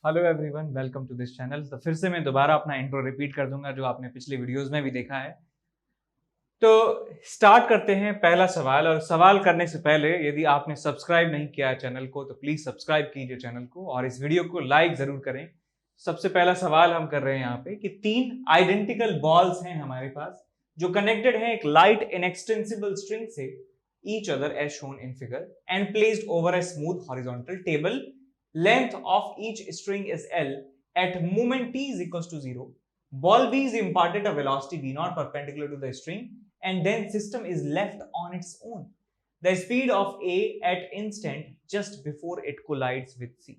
Hello everyone, welcome to this channel. तो फिर से मैं दोबारा अपना इंट्रो रिपीट कर दूंगा जो आपने पिछले वीडियोस में भी देखा है। तो स्टार्ट करते हैं पहला सवाल। और सवाल करने से पहले यदि आपने सब्सक्राइब नहीं किया है चैनल को तो प्लीज सब्सक्राइब कीजिए चैनल को और इस वीडियो को लाइक जरूर करें। सबसे पहला सवाल हम कर रहे हैं यहाँ पे कि तीन आइडेंटिकल बॉल्स हैं हमारे पास जो कनेक्टेड हैं एक लाइट इनएक्सटेंसिबल स्ट्रिंग से each other as shown in figure and placed over a smooth horizontal table. Length of each string is L. At moment t is equals to 0, ball B is imparted a velocity v0 perpendicular to the string and then system is left on its own. The speed of A at instant just before it collides with C.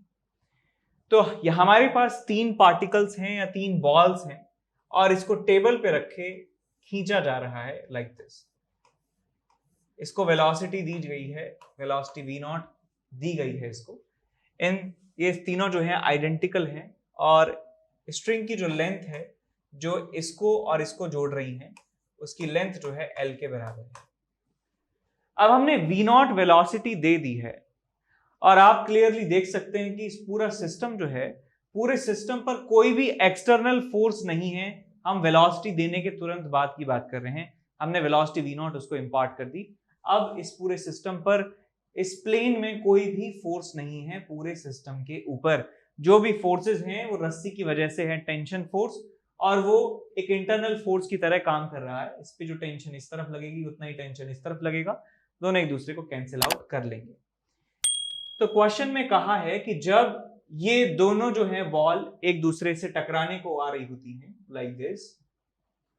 तो ये हमारे पास तीन particles हैं या तीन balls हैं और इसको टेबल पे रखे खींचा जा रहा है लाइक दिस। इसको वेलोसिटी दी गई है, वेलोसिटी v0 दी गई है इसको। ये तीनों जो है आइडेंटिकल हैं और स्ट्रिंग की जो लेंथ है जो इसको और इसको जोड़ रही है उसकी लेंथ जो है L के बराबर है। अब हमने v0 वेलोसिटी दे दी है और आप क्लियरली देख सकते हैं कि इस पूरा सिस्टम जो है, पूरे सिस्टम पर कोई भी एक्सटर्नल फोर्स नहीं है। हम वेलोसिटी देने के तुरंत बाद की बात कर रहे हैं। हमने वेलोसिटी v0 उसको इंपार्ट कर दी। अब इस पूरे सिस्टम पर इस प्लेन में कोई भी फोर्स नहीं है। पूरे सिस्टम के ऊपर जो भी फोर्सेस हैं वो रस्सी की वजह से है, टेंशन फोर्स, और वो एक इंटरनल फोर्स की तरह काम कर रहा है। इस पे जो टेंशन इस तरफ लगेगी उतना ही टेंशन इस तरफ लगेगा, दोनों एक दूसरे को कैंसिल आउट कर लेंगे। तो क्वेश्चन में कहा है कि जब ये दोनों जो है बॉल एक दूसरे से टकराने को आ रही होती हैं लाइक दिस,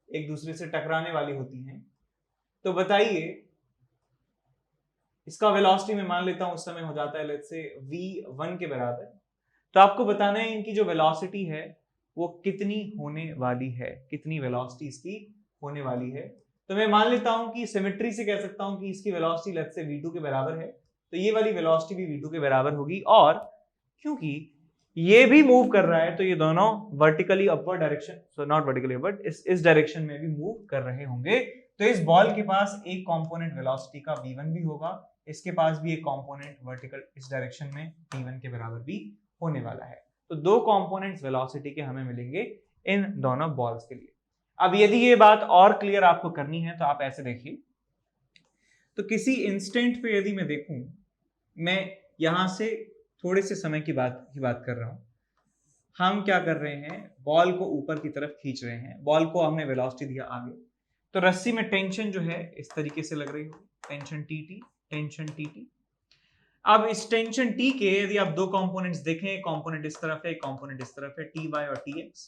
एक दूसरे से टकराने वाली होती हैं, तो बताइए इसका वेलोसिटी मैं मान लेता हूं उस समय हो जाता है लेट्स से v1 के बराबर। तो आपको बताना है इनकी जो वेलोसिटी है वो कितनी होने वाली है, कितनी वेलोसिटी इसकी होने वाली है। तो मैं मान लेता हूं कि सिमेट्री से कह सकता हूं कि इसकी वेलोसिटी लेट्स से v2 के बराबर है, तो ये वाली वेलोसिटी भी v2 के बराबर होगी। और क्योंकि ये भी मूव कर रहा है तो ये दोनों vertically upward direction, so not vertically upward, इस डायरेक्शन में भी मूव कर रहे होंगे। तो इस बॉल के पास एक कंपोनेंट वेलोसिटी का v1 भी होगा, इसके पास भी एक कंपोनेंट वर्टिकल इस डायरेक्शन में v1 के बराबर भी होने वाला है। तो दो कंपोनेंट्स वेलोसिटी के हमें मिलेंगे इन दोनों बॉल्स के लिए। अब यदि ये बात और क्लियर आपको करनी है तो आप ऐसे देखिए। तो किसी इंस्टेंट पे यदि मैं देखूं, मैं यहां से थोड़े से समय की बात कर रहा हूं। हम क्या कर रहे हैं, बॉल को ऊपर की तरफ खींच रहे हैं, बॉल को हमने वेलोसिटी दिया आगे, तो रस्सी में टेंशन जो है इस तरीके से लग रही होगी, टेंशन टी, टेंशन टी। अब इस टेंशन टी के यदि आप दो कंपोनेंट्स देखें, एक कंपोनेंट इस तरफ है, एक कंपोनेंट इस तरफ है, टी वाई और टी एक्स,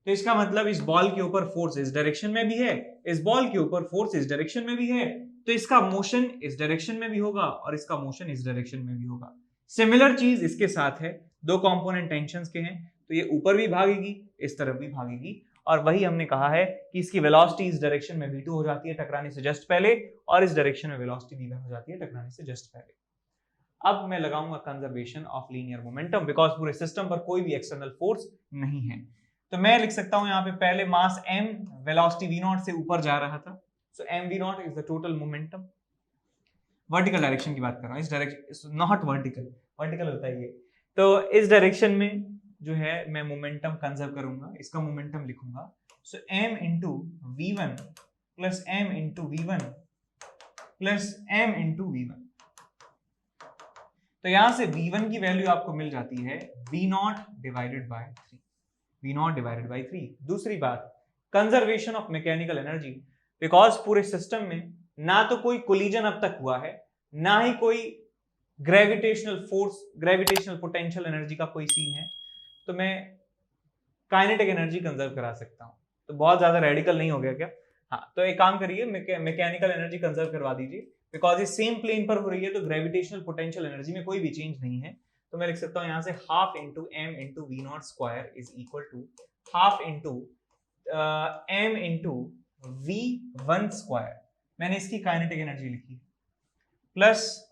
तो इसका मतलब इस बॉल के ऊपर फोर्स इस डायरेक्शन में भी है, इस बॉल के ऊपर फोर्स इस डायरेक्शन में भी है, तो इसका मोशन इस डायरेक्शन में भी होगा और इसका मोशन इस डायरेक्शन में भी होगा। सिमिलर चीज इसके साथ है, दो कंपोनेंट टेंशंस के हैं तो ये ऊपर भी भागेगी, इस तरफ भी भागेगी, और वही हमने कहा है कि इसकी वेलोसिटी इस डायरेक्शन में v2 हो जाती है टकराने से जस्ट पहले, और इस डायरेक्शन में वेलोसिटी v1 हो जाती है टकराने से जस्ट पहले। अब मैं लगाऊंगा conservation of linear momentum because पूरे सिस्टम पर कोई भी एक्सटर्नल फोर्स नहीं है। तो मैं लिख सकता हूं यहां पे पहले मास m वेलोसिटी v0 से ऊपर जा रहा था, सो m v0 is the total momentum. Vertical direction की बात कर रहा हूं, इस डायरेक्शन नॉट वर्टिकल, वर्टिकल होता है ये। तो इस डायरेक्शन में जो है मैं मोमेंटम कंजर्व करूंगा, इसका मोमेंटम लिखूंगा, सो m into v1 plus m into v1 plus m into v1। तो यहां से v1 की वैल्यू आपको मिल जाती है v0 divided by 3, v0 divided by 3। दूसरी बात, conservation of mechanical energy, because पूरे सिस्टम में ना तो कोई कोलिजन अब तक हुआ है, ना ही कोई gravitational force, gravitational potential energy का कोई सीन है, तो मैं काइनेटिक एनर्जी कंजर्व करा सकता हूं। तो बहुत ज्यादा रेडिकल नहीं हो गया क्या? हाँ, तो एक काम करिए, मैकेनिकल एनर्जी कंजर्व करवा दीजिए, बिकॉज ये सेम प्लेन पर हो रही है तो ग्रेविटेशनल पोटेंशियल एनर्जी में कोई भी चेंज नहीं है। तो मैं लिख सकता हूं यहां से half into m into v naught square is equal to half into m into v one square, मैंने इसकी काइनेटिक एनर्जी लिखी, plus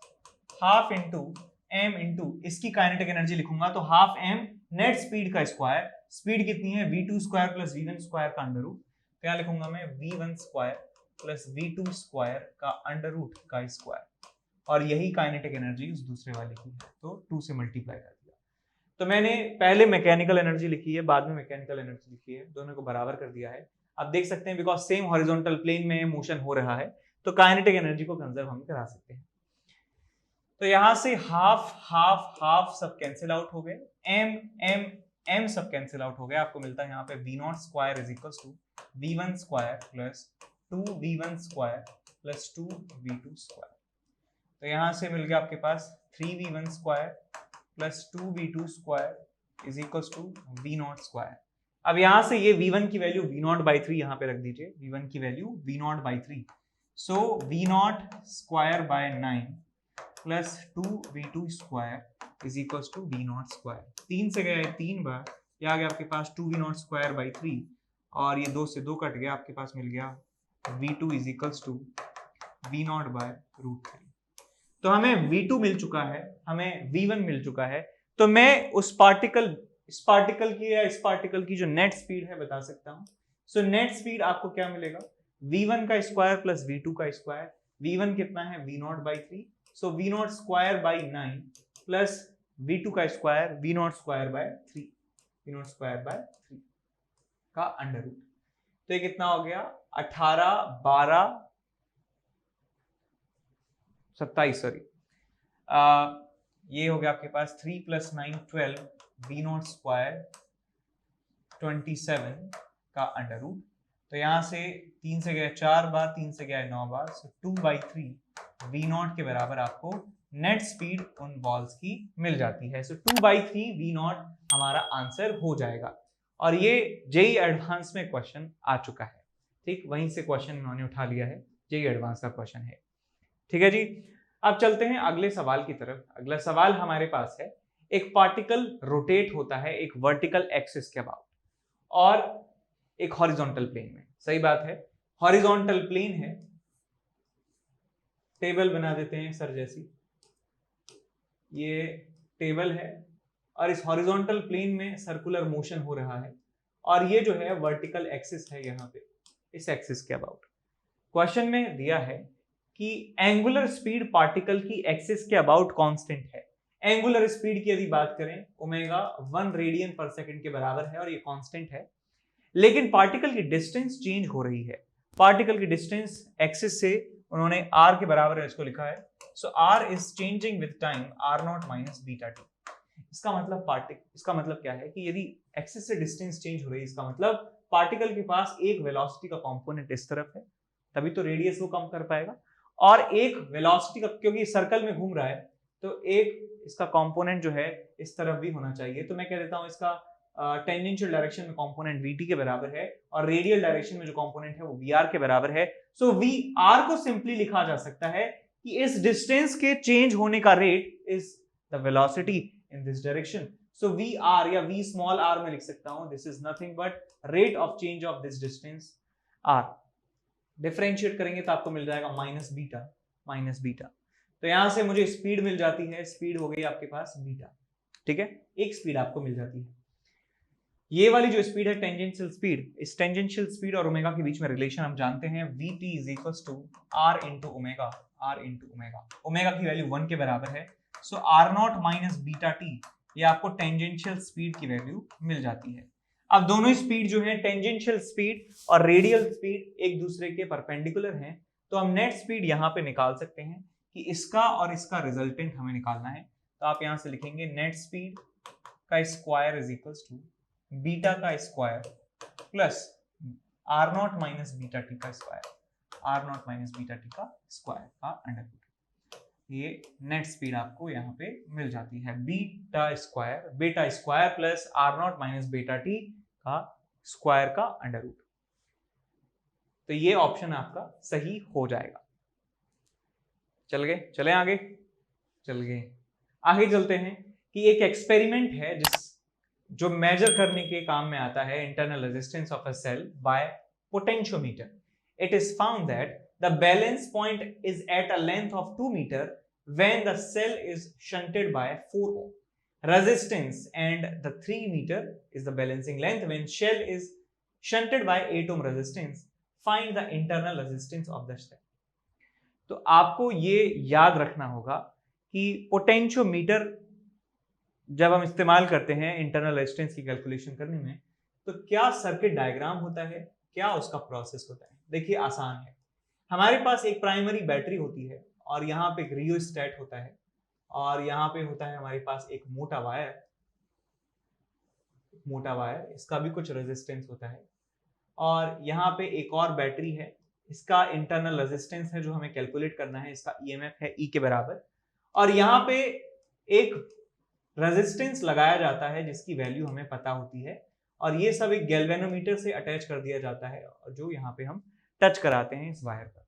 half into m into इसकी काइनेटिक एनर्जी लिखूंगा तो हाफ एम नेट स्पीड का स्क्वायर, स्पीड कितनी है v2 square plus v1 square का अंडर रूट, क्या लिखूंगा मैं v1 square plus v2 square का अंडर रूट का स्क्वायर, और यही काइनेटिक एनर्जी उस दूसरे वाले की है तो 2 से मल्टीप्लाई कर दिया। तो मैंने पहले मैकेनिकल एनर्जी लिखी है, बाद में मैकेनिकल एनर्जी लिखी है, दोनों को बराबर कर दिया है। आप देख सकते हैं बिकॉज सेम हॉरिजॉन्टल प्लेन में मोशन हो रहा है तो काइनेटिक एनर्जी को कंजर्व हम करा सकते हैं। तो यहां से हाफ हाफ हाफ सब कैंसिल आउट हो गए, एम एम एम सब कैंसिल आउट हो गया, आपको मिलता है यहाँ पे v0 square is equal to v1 square plus 2v1 square plus 2v2 square. तो यहां से मिल गया आपके पास 3v1 square plus 2v2 square is equal to v0 square. अब यहां से ये v1 की वैल्यू v0/3 यहां पे रख दीजिए, v1 की value v0/3, so v0 square by 9 plus 2v2 square is equal to v0 square. 3 से गया है 3 बार, ये आ गया आपके पास 2v0 स्क्वायर बाई 3 और ये 2 से 2 कट गया, आपके पास मिल गया v2 is equal to v0 bye √3। तो हमें v2 मिल चुका है, हमें v1 मिल चुका है, तो मैं उस पार्टिकल, इस पार्टिकल की या इस पार्टिकल की जो नेट स्पीड है बता सकता हूं। सो नेट स्पीड आपको क्या मिलेगा, v1 का स्क्वायर प्लस v2 का स्क्वायर। v1 कितना है v0/3, so v0 square by 9 plus v2 का square v0 square bye 3, v0 square bye 3 का अंडर रूट। तो ये कितना हो गया 18 12 27 सॉरी, ये हो गया आपके पास 3 + 9 12 v0 स्क्वायर 27 का अंडर रूट। तो यहां से 3 से गया 4 बार, 3 से गया 9 बार, सो 2/3 v0 के बराबर आपको नेट स्पीड उन बॉल्स की मिल जाती है। सो 2/3 v0 हमारा आंसर हो जाएगा। और ये जेईई एडवांस में क्वेश्चन आ चुका है, ठीक, वहीं से क्वेश्चन इन्होंने उठा लिया है, जेईई एडवांस का क्वेश्चन है। ठीक है जी, अब चलते हैं अगले सवाल की तरफ। अगला सवाल हमारे पास है, एक पार्टिकल रोटेट होता है एक वर्टिकल एक्सिस के अबाउट और एक हॉरिजॉन्टल प्लेन में। सही बात है, हॉरिजॉन्टल प्लेन है, टेबल बना देते हैं सर जैसी, ये टेबल है और इस हॉरिजॉन्टल प्लेन में सर्कुलर मोशन हो रहा है और ये जो है वर्टिकल एक्सिस है यहाँ पे, इस एक्सिस के अबाउट। क्वेश्चन में दिया है कि एंगुलर स्पीड पार्टिकल की एक्सिस के अबाउट कांस्टेंट है। एंगुलर स्पीड की यदि बात करें ओमेगा 1 रेडियन पर सेकंड के बराबर है और ये कांस्टेंट है, लेकिन पार्टिकल की डिस्टेंस चेंज हो रही है। पार्टिकल की डिस्टेंस एक्सिस से उन्होंने r के बराबर है इसको लिखा है, सो r is changing with time r0 minus beta T. इसका मतलब क्या है कि यदि एक्सिस से डिस्टेंस चेंज हो रही है, इसका मतलब पार्टिकल के पास एक वेलोसिटी का कंपोनेंट इस तरफ है, तभी तो रेडियस वो कम कर पाएगा, और एक वेलोसिटी का, क्योंकि सर्कल में घूम रहा है तो एक इसका कंपोनेंट जो है इस तरफ भी होना चाहिए। तो मैं कह देता हूं इसका टेंजेंशियल डायरेक्शन में कंपोनेंट vt के बराबर है और रेडियल डायरेक्शन में जो कंपोनेंट है वो vr के बराबर है। सो vr को सिंपली लिखा जा सकता है कि इस डिस्टेंस के चेंज होने का rate is the velocity in this direction. So vr या v स्मॉल r में लिख सकता हूं, this is nothing but rate of change of this distance r। Differentiate करेंगे तो आपको मिल जाएगा माइनस बीटा। तो यहां से मुझे स्पीड मिल जाती है, स्पीड हो गई आपके पास बीटा। ठीक है, एक स्पीड आपको मिल जाती है। ये वाली जो स्पीड है टेंजेंशियल स्पीड, इस टेंजेंशियल स्पीड और ओमेगा के बीच में रिलेशन हम जानते हैं, vt is equals to r into omega. Omega की वैल्यू 1 के बराबर है, सो r0 माइनस बीटा टी, ये आपको टेंजेंशियल स्पीड की वैल्यू मिल जाती है। अब दोनों स्पीड जो है टेंजेंशियल स्पीड और रेडियल स्पीड एक दूसरे के परपेंडिकुलर हैं, तो हम नेट स्पीड यहाँ पे निकाल सकते हैं कि इसका और इसका रिजल्टेंट हमें निकालना है। तो आप यहाँ से लिखेंगे नेट स्पीड का square is equals to beta का square plus r0 minus beta t का square, r0 minus beta t का स्क्वायर का अंडर रूट। ये नेट स्पीड आपको यहाँ पे मिल जाती है, beta square plus r0 minus beta t का स्क्वायर का अंडर रूट। तो ये ऑप्शन आपका सही हो जाएगा। चले आगे चलते हैं कि एक एक्सपेरिमेंट है जो मेजर करने के काम में आता है internal resistance of a cell by potentiometer. It is found that the balance point is at a length of 2 meter when the cell is shunted by 4 ohm resistance, and the 3 meter is the balancing length when shell is shunted by 8 ohm resistance. Find the internal resistance of the cell. तो आपको ये याद रखना होगा कि potentiometer जब हम इस्तेमाल करते हैं इंटरनल रेजिस्टेंस की कैलकुलेशन करने में, तो क्या सर्किट डायग्राम होता है, क्या उसका प्रोसेस होता है? देखिए आसान है। हमारे पास एक प्राइमरी बैटरी होती है और यहाँ पे एक रियोस्टेट होता है और यहाँ पे होता है हमारे पास एक मोटा वायर, इसका भी कुछ रेजिस्टेंस होता है और यहाँ पे एक और बैटरी है, इसका इंटरनल रेजिस्टेंस है जो हमें कैलकुलेट करना है, इसका ईएमएफ है ई के बराबर और यहाँ पे एक रेजिस्टेंस लगाया जाता है जिसकी वैल्यू हमें पता होती है और ये सब एक गैल्वेनोमीटर से अटैच कर दिया जाता है और जो यहाँ पे हम टच कराते हैं इस वायर पर।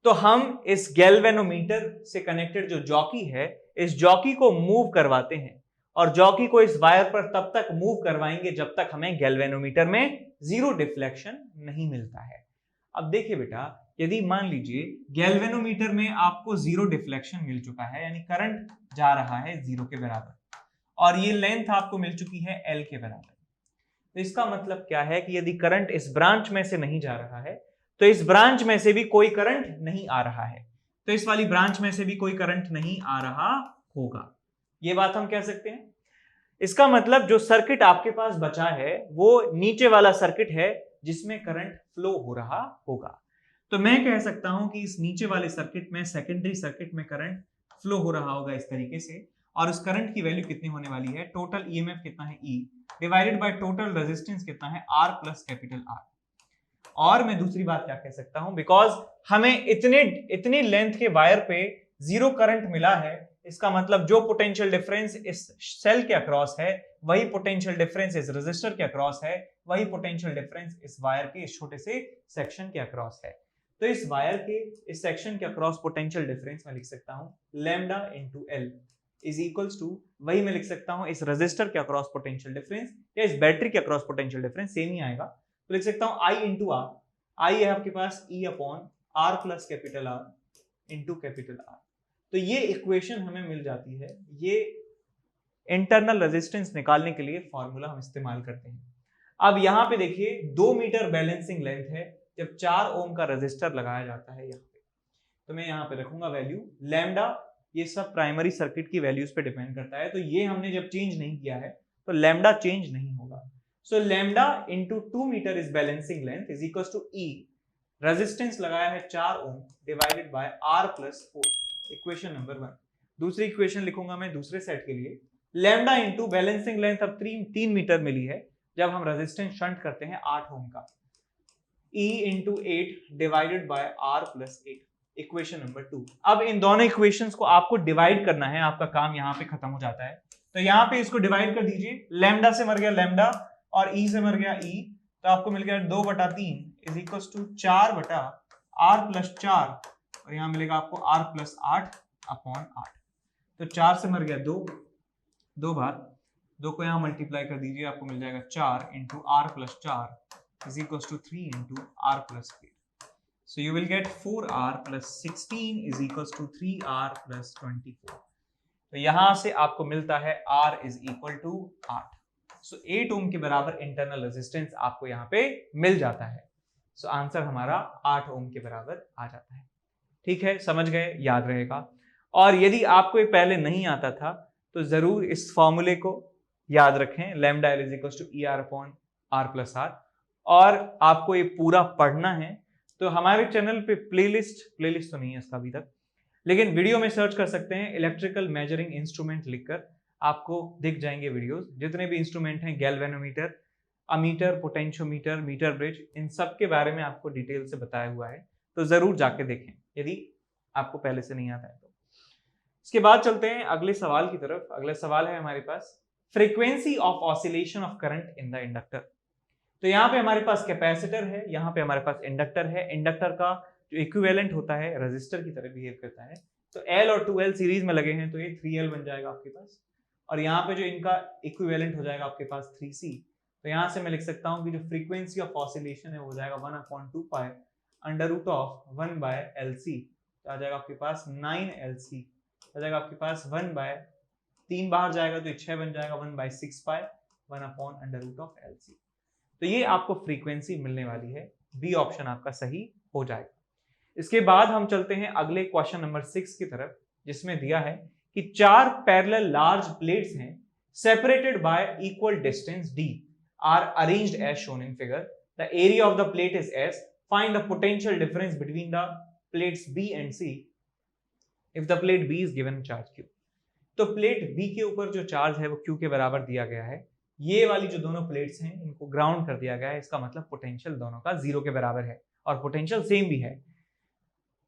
तो हम इस गैल्वेनोमीटर से कनेक्टेड जो जॉकी है, इस जॉकी को मूव करवाते हैं और जॉकी को इस वायर पर तब तक मूव करवाएंगे जब तक हमें गैल्वेनोमीटर में जीरो डिफ्लेक्शन नहीं मिलता है। अब देखिए बेटा, यदि मान लीजिए गैल्वेनोमीटर में आपको जीरो डिफ्लेक्शन मिल चुका है, यानी करंट जा रहा है जीरो के बराबर और ये लेंथ आपको मिल चुकी है एल के बराबर, तो इसका मतलब क्या है कि यदि करंट इस ब्रांच में से नहीं जा रहा है तो इस ब्रांच में से भी कोई करंट नहीं आ रहा है, तो इस वाली ब्रांच में से भी कोई करंट नहीं आ रहा होगा। ये बात हम कह सकते हैं। इसका मतलब जो सर्किट आपके पास बचा है वो नीचे वाला सर्किट है जिसमें करंट फ्लो हो रहा होगा। तो मैं कह सकता हूं कि इस नीचे वाले सर्किट में, सेकेंडरी सर्किट में करंट फ्लो हो रहा होगा इस तरीके से और उस करंट की वैल्यू कितनी होने वाली है, टोटल ईएमएफ कितना है E divided by total resistance कितना है आर प्लस कैपिटल आर। और मैं दूसरी बात क्या कह सकता हूं, बिकॉज हमें इतनी लेंथ के वायर पे जीरो करंट मिला है, इसका मतलब जो पोटेंशियल डिफरेंस इस सेल के अक्रॉस है वही पोटेंशियल डिफरेंस इस रेजिस्टर के अक्रॉस है, वही पोटेंशियल डिफरेंस इस वायर के इस छोटे से सेक्शन के अक्रॉस है। तो इस वायर के इस सेक्शन के अक्रॉस पोटेंशियल डिफरेंस मैं लिख सकता हूं lambda into l is equals to, वही मैं लिख सकता हूं इस रेजिस्टर के अक्रॉस पोटेंशियल डिफरेंस या इस बैटरी के अक्रॉस पोटेंशियल डिफरेंस, सेम ही आएगा, तो लिख सकता हूं आई इंटू आर, आई है आपके पास E upon R plus capital R into capital R. तो ये इक्वेशन हमें मिल जाती है, ये इंटरनल रेजिस्टेंस निकालने के लिए फॉर्मूला हम इस्तेमाल करते हैं। अब यहां पे देखिए 2 मीटर बैलेंसिंग लेंथ है, जब 4 ओम का रेजिस्टर लगाया जाता है यहाँ पे, तो मैं यहाँ पे रखूंगा वैल्यू लैम्डा, ये सब प्राइमरी सर्किट की वैल्यूज पे डिपेंड करता है, तो ये हमने जब चेंज नहीं किया है तो लैम्डा चेंज नहीं होगा। So lambda into 2 metre is balancing length is equal to E, resistance लगाया है 4 ohm divided by R plus 4, equation number 1। दूसरी इक्वेशन लिखूंगा मैं दूसरे सेट के लिए, लैम्डा इंटू बैलेंसिंग लेंथ अब 3 मीटर मिली है जब हम रेजिस्टेंस शंट करते हैं 8 ओम का, E into 8 divided by R plus 8, equation number 2। अब इन दोनों इक्वेशंस को आपको डिवाइड करना है, आपका काम यहाँ पे खत्म हो जाता है, तो यहाँ पे इसको डिवाइड कर दीजिए, लैम्डा से मर गया लैम्डा और E से मर गया E, तो आपको मिल गया 2/3 is equal to 4/r plus 4 और यहाँ मिलेगा आपको r प्लस 8 अपॉन 8, तो 4 से मर गया 2, 2 बार 2 को यहाँ मल्टीप्लाई कर दीजिए, आपको मिल जाएगा 4 into R plus 4 is equals to 3 into r plus 8. So you will get 4r plus 16 is equals to 3r plus 24. तो यहाँ से आपको मिलता है r is equal to 8. So 8 ओम के बराबर इंटरनल रेजिस्टेंस आपको यहाँ पे मिल जाता है। So आंसर हमारा 8 ओम के बराबर आ जाता है। ठीक है, समझ गए, याद रहेगा। और यदि आपको ये पहले नहीं आता था तो जरूर इस फॉर्मूले को याद रखें, lambda L is equal to E R upon R plus R, और आपको ये पूरा पढ़ना है तो हमारे चैनल पे प्लेलिस्ट तो नहीं है इसका अभी तक, लेकिन वीडियो में सर्च कर सकते हैं इलेक्ट्रिकल मेजरिंग इंस्ट्रूमेंट लिखकर, आपको दिख जाएंगे वीडियोस, जितने भी इंस्ट्रूमेंट हैं, galvanometer, ammeter, potentiometer, metre bridge, इन सब के बारे में आपको डिटेल से बताया हुआ है, तो जरूर जाके देखें यदि आपको पहले से नहीं आता है तो। इसके बाद चलते हैं अगले सवाल की तरफ। अगला सवाल है हमारे पास, frequency of oscillation of current in the inductor. तो यहाँ पे हमारे पास कैपेसिटर है, यहाँ पे हमारे पास इंडक्टर है, इंडक्टर का जो इक्विवेलेंट होता है रेजिस्टर की तरह बिहेव करता है, तो L और 2L सीरीज में लगे हैं तो ये 3L बन जाएगा आपके पास, और यहाँ पे जो इनका इक्विवेलेंट हो जाएगा आपके पास 3C, तो यहाँ से मैं लिख सकता हूँ कि जो फ्रीक्वेंसी ऑफ ऑसिलेशन है वो हो जाएगा 1/2π अंडर रूट ऑफ 1/LC, तो आ जाएगा आपके पास 9LC, आ जाएगा आपके पास 1/3 बाहर जाएगा तो 6 बन जाएगा 1/6π 1/√LC। तो ये आपको फ्रीक्वेंसी मिलने वाली है, बी ऑप्शन आपका सही हो जाएगा। इसके बाद हम चलते हैं अगले क्वेश्चन नंबर 6 की तरफ, जिसमें दिया है कि 4 पैरेलल लार्ज प्लेट्स हैं separated by equal distance d are arranged as shown in figure. The area of the plate is s। Find the potential difference between the plates b and c if the plate b is given charge q। तो plate b के ऊपर जो charge है वो q के बराबर दिया गया है। ये वाली जो दोनों प्लेट्स हैं इनको ग्राउंड कर दिया गया है। इसका मतलब पोटेंशियल दोनों का 0 के बराबर है और पोटेंशियल सेम भी है।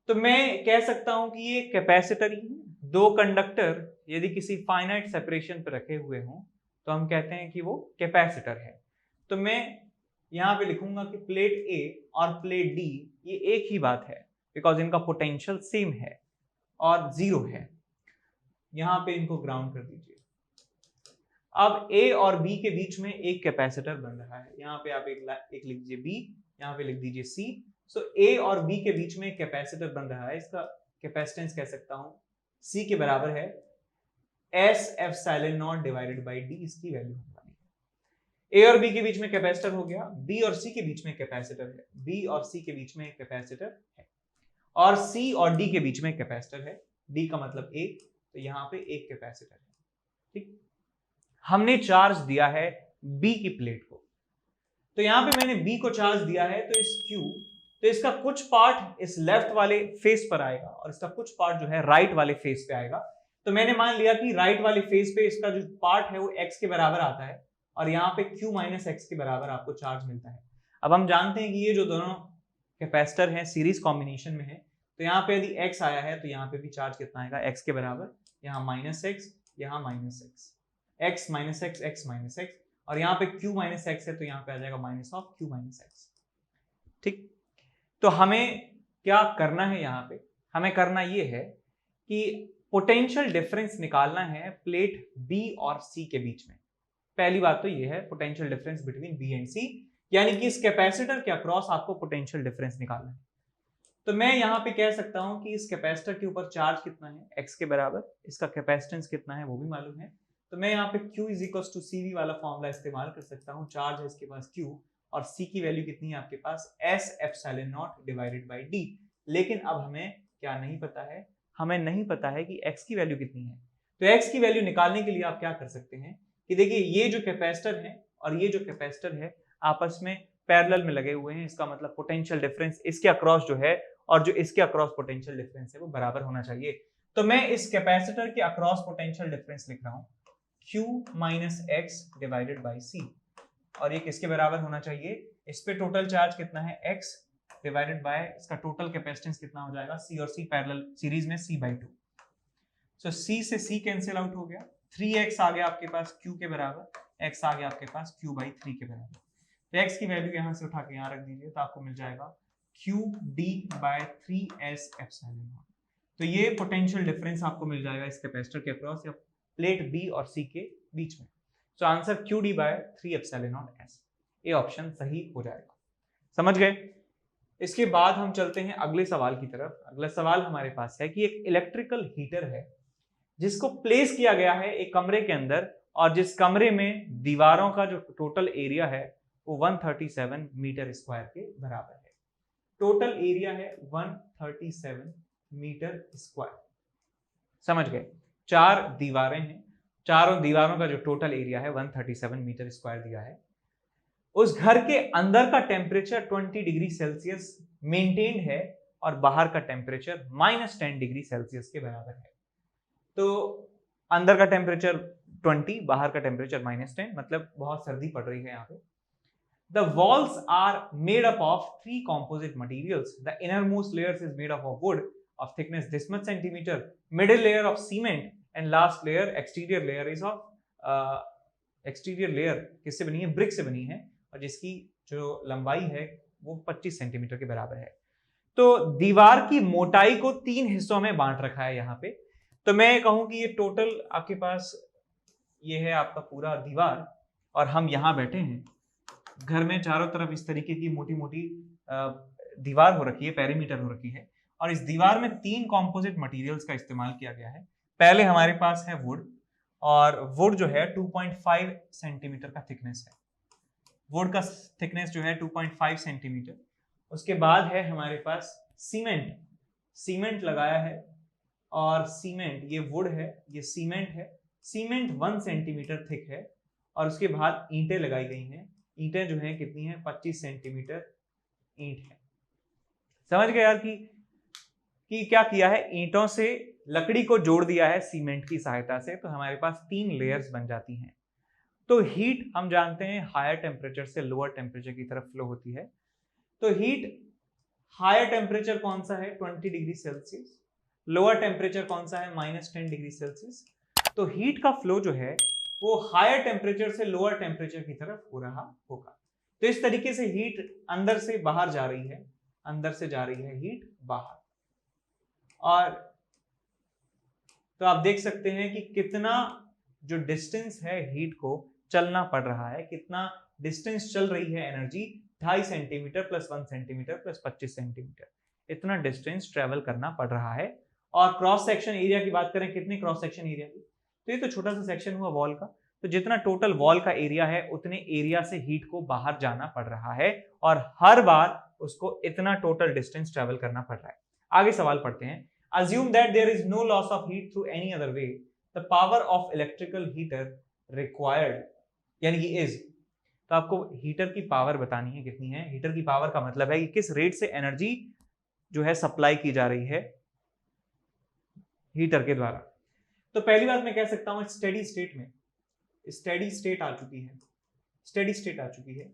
तो मैं कह सकता हूं कि ये कैपेसिटर ही है। दो कंडक्टर यदि किसी फाइनाइट सेपरेशन पर रखे हुए हों तो हम कहते हैं कि वो कैपेसिटर है। तो मैं यहां पे लिखूंगा कि प्लेट ए और प्लेट डी ये एक ही बात है, बिकॉज इनका पोटेंशियल सेम है और 0 है। यहां पे इनको ग्राउंड कर दीजिए। अब ए और बी के बीच में एक कैपेसिटर बन रहा है। यहाँ पे आप एक लिख दीजिए बी, यहाँ पे लिख दीजिए सी। सो ए और बी के बीच में एक कैपेसिटर बन रहा है। इसका कैपेसिटेंस कह सकता हूं सी के बराबर है S epsilon naught divided bye D. इसकी वैल्यू ए और बी के बीच में कैपेसिटर हो गया, बी और सी के बीच में कैपेसिटर है, बी और सी के बीच में एक कैपेसिटर है, और सी और डी के बीच में कैपेसिटर है। डी का मतलब एक, तो यहाँ पे एक कैपेसिटर है। ठीक, हमने चार्ज दिया है बी की प्लेट को। तो यहां पे मैंने बी को चार्ज दिया है, तो इस क्यू, तो इसका कुछ पार्ट इस लेफ्ट वाले फेस पर आएगा और इसका कुछ पार्ट जो है राइट वाले फेस पे आएगा। तो मैंने मान लिया कि राइट वाले फेस पे इसका जो पार्ट है वो x के बराबर आता है और यहाँ पे q माइनस एक्स के बराबर आपको चार्ज मिलता है। अब हम जानते हैं कि ये जो दोनों कैपेसिटर हैं सीरीज कॉम्बिनेशन में है, तो यहाँ पे यदि x आया है तो यहाँ पे भी चार्ज कितना आएगा, x के बराबर, यहाँ माइनस एक्स, यहाँ minus x, x minus x, x minus x, और यहाँ पे q माइनस एक्स है तो यहाँ पे आ जाएगा minus of q minus x. ठीक, तो हमें क्या करना है, यहाँ पे हमें करना ये है कि पोटेंशियल डिफरेंस निकालना है प्लेट B और C के बीच में। पहली बात तो ये है potential difference between B and C, यानी कि इस कैपेसिटर के अक्रॉस आपको पोटेंशियल डिफरेंस निकालना है। तो मैं यहाँ पे कह सकता हूं कि इस कैपेसिटर के ऊपर चार्ज कितना है, x के बराबर, इसका कैपेसिटेंस कितना है वो भी मालूम है। तो मैं यहाँ पे Q is equal to CV वाला फॉर्मूला इस्तेमाल कर सकता हूँ। चार्ज है इसके पास Q और C की वैल्यू कितनी है आपके पास, S epsilon naught divided by D। लेकिन अब हमें क्या नहीं पता है, हमें नहीं पता है कि x की वैल्यू कितनी है। तो x की वैल्यू निकालने के लिए आप क्या कर सकते हैं कि देखिए ये जो कैपेसिटर है और ये जो कैपेसिटर है आपस में पैरेलल में लगे हुए हैं। इसका मतलब पोटेंशियल डिफरेंस इसके अक्रॉस जो है और जो इसके अक्रॉस पोटेंशियल डिफरेंस है वो बराबर होना चाहिए। तो मैं इस कैपेसिटर के अक्रॉस पोटेंशियल डिफरेंस लिख रहा हूं Q minus x divided by C, और ये किसके बराबर होना चाहिए, इस पे टोटल चार्ज कितना है x डिवाइडेड बाय इसका टोटल कैपेसिटेंस कितना हो जाएगा, C और C पैरेलल सीरीज में C/2। सो C से C कैंसिल आउट हो गया, 3x आ गया आपके पास Q के बराबर, x आ गया आपके पास Q/3 के बराबर। तो x की वैल्यू यहां से उठा के यहां रख दीजिए तो आपको मिल जाएगा QD/3s एप्सिलॉन नॉट। तो ये पोटेंशियल डिफरेंस आपको मिल जाएगा इस कैपेसिटर के अक्रॉस या प्लेट B और C के बीच में। So answer QD/3 epsilon not s, ये ऑप्शन सही हो जाएगा। समझ गए? इसके बाद हम चलते हैं अगले सवाल की तरफ। अगला सवाल हमारे पास है कि एक इलेक्ट्रिकल हीटर है जिसको प्लेस किया गया है एक कमरे के अंदर, और जिस कमरे में दीवारों का जो टोटल एरिया है वो 137 मीटर स्क्वायर के बराबर है। टोटल एरिया है 137 मीटर स्क्वायर। समझ गए? 4 दीवारें हैं, चारों दीवारों का जो टोटल एरिया है 137 मीटर स्क्वायर दिया है। उस घर के अंदर का टेम्परेचर 20 डिग्री सेल्सियस मेंटेन्ड है और बाहर का टेम्परेचर -10 डिग्री सेल्सियस के बराबर है। तो अंदर का टेम्परेचर 20, बाहर का टेम्परेचर -10, मतलब बहुत सर्दी पड़ रही है यहाँ पे। The walls are made up of 3 composite materials. The innermost layers is made up of wood of thickness this much centimeter, middle layer of cement, and last layer, exterior layer is of exterior layer किससे बनी है, brick से बनी है, और जिसकी जो लंबाई है वो 25 सेंटीमीटर के बराबर है। तो दीवार की मोटाई को 3 हिस्सों में बांट रखा है यहाँ पे। तो मैं कहूँ कि ये टोटल आपके पास ये है आपका पूरा दीवार, और हम यहाँ बैठे हैं घर में, चारों तरफ इस तरीके की मोटी मोटी दीवार हो रखी है, पेरीमीटर हो रखी है, और इस दीवार में 3 कॉम्पोजिट मटेरियल्स का इस्तेमाल किया गया है। पहले हमारे पास है वुड, और वुड जो है 2.5 सेंटीमीटर का थिकनेस है। वुड का थिकनेस जो है 2.5 सेंटीमीटर। उसके बाद है हमारे पास सीमेंट, सीमेंट लगाया है, और सीमेंट, ये वुड है, ये सीमेंट है, सीमेंट 1 सेंटीमीटर थिक है और उसके बाद ईंटें लगाई गई हैं, ईंटें जो हैं कितनी है 25 सेंटीमीटर ईंट है। समझ गए यार कि क्या किया है, ईंटों से लकड़ी को जोड़ दिया है सीमेंट की सहायता से, तो हमारे पास 3 लेयर्स बन जाती हैं। तो हीट हम जानते हैं हायर टेम्परेचर से लोअर टेम्परेचर की तरफ फ्लो होती है। तो हीट हायर टेम्परेचर कौन सा है 20 डिग्री सेल्सियस, लोअर टेम्परेचर कौन सा है -10 डिग्री सेल्सियस। तो हीट का फ्लो जो है वो हायर टेम्परेचर से लोअर टेम्परेचर की तरफ हो रहा होगा। तो इस तरीके से हीट अंदर से बाहर जा रही है, अंदर से जा रही है हीट बाहर। और तो आप देख सकते हैं कि कितना जो डिस्टेंस है हीट को चलना पड़ रहा है, कितना डिस्टेंस चल रही है energy, 2.5 centimetre plus 1 centimetre plus 25 centimetre, इतना डिस्टेंस ट्रेवल करना पड़ रहा है। और क्रॉस सेक्शन एरिया की बात करें, कितने क्रॉस सेक्शन एरिया की, तो ये तो छोटा सा सेक्शन हुआ वॉल का, तो जितना टोटल वॉल का एरिया है उतने एरिया से हीट को बाहर जाना पड़ रहा है और हर बार उसको इतना टोटल डिस्टेंस ट्रेवल करना पड़ रहा है। आगे सवाल पढ़ते हैं। Assume that there is no loss of heat through any other way. The power of electrical heater required, यानी कि is, तो आपको हीटर की पावर बतानी है कितनी है। हीटर की पावर का मतलब है कि किस रेट से एनर्जी जो है सप्लाई की जा रही है हीटर के द्वारा। तो पहली बात मैं कह सकता हूं स्टेडी स्टेट में, स्टेडी स्टेट आ चुकी है, स्टेडी स्टेट आ चुकी है,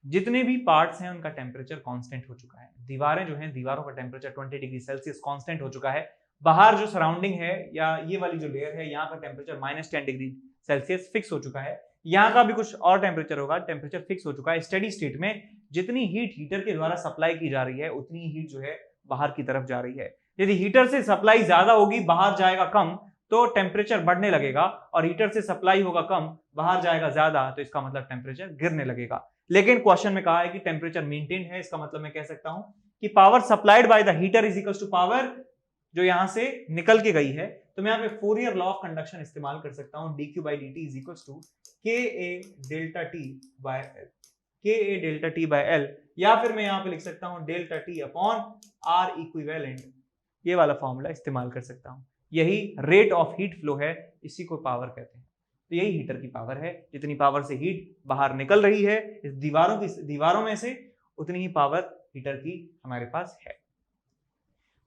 जितने भी पार्ट्स हैं उनका टेम्परेचर कांस्टेंट हो चुका है। दीवारें जो हैं, दीवारों का टेम्परेचर 20 डिग्री सेल्सियस कांस्टेंट हो चुका है। बाहर जो सराउंडिंग है या ये वाली जो लेयर है, यहाँ का टेम्परेचर -10 डिग्री सेल्सियस फिक्स हो चुका है। यहाँ का भी कुछ और टेम्परेचर होगा, टेम्परेचर फिक्स हो चुका है। स्टेडी स्टेट में जितनी हीट हीटर के द्वारा सप्लाई की जा रही है उतनी हीट जो है बाहर की तरफ जा रही है। यदि हीटर से सप्लाई ज्यादा होगी, बाहर जाएगा कम, तो टेम्परेचर बढ़ने लगेगा, और हीटर से सप्लाई होगा कम, बाहर जाएगा ज्यादा, तो इसका मतलब टेम्परेचर गिरने लगेगा। लेकिन क्वेश्चन में कहा है कि टेम्परेचर मेंटेन है, इसका मतलब मैं कह सकता हूं कि power supplied by the heater is equal to power जो यहां से निकल के गई है। तो मैं यहां पे फोरियर लॉ ऑफ कंडक्शन इस्तेमाल कर सकता हूं, dq by dt is equal to ka delta t by l, ka delta t by l, या फिर मैं यहां पे लिख सकता हूं delta t upon r equivalent, ये वाला फॉर्मूला इस्तेमाल कर सकता हूं। यही रेट ऑफ हीट फ्लो है, इसी को पावर कहते हैं। तो यही हीटर की पावर है, जितनी पावर से हीट बाहर निकल रही है इस दीवारों में से, उतनी ही पावर हीटर की हमारे पास है।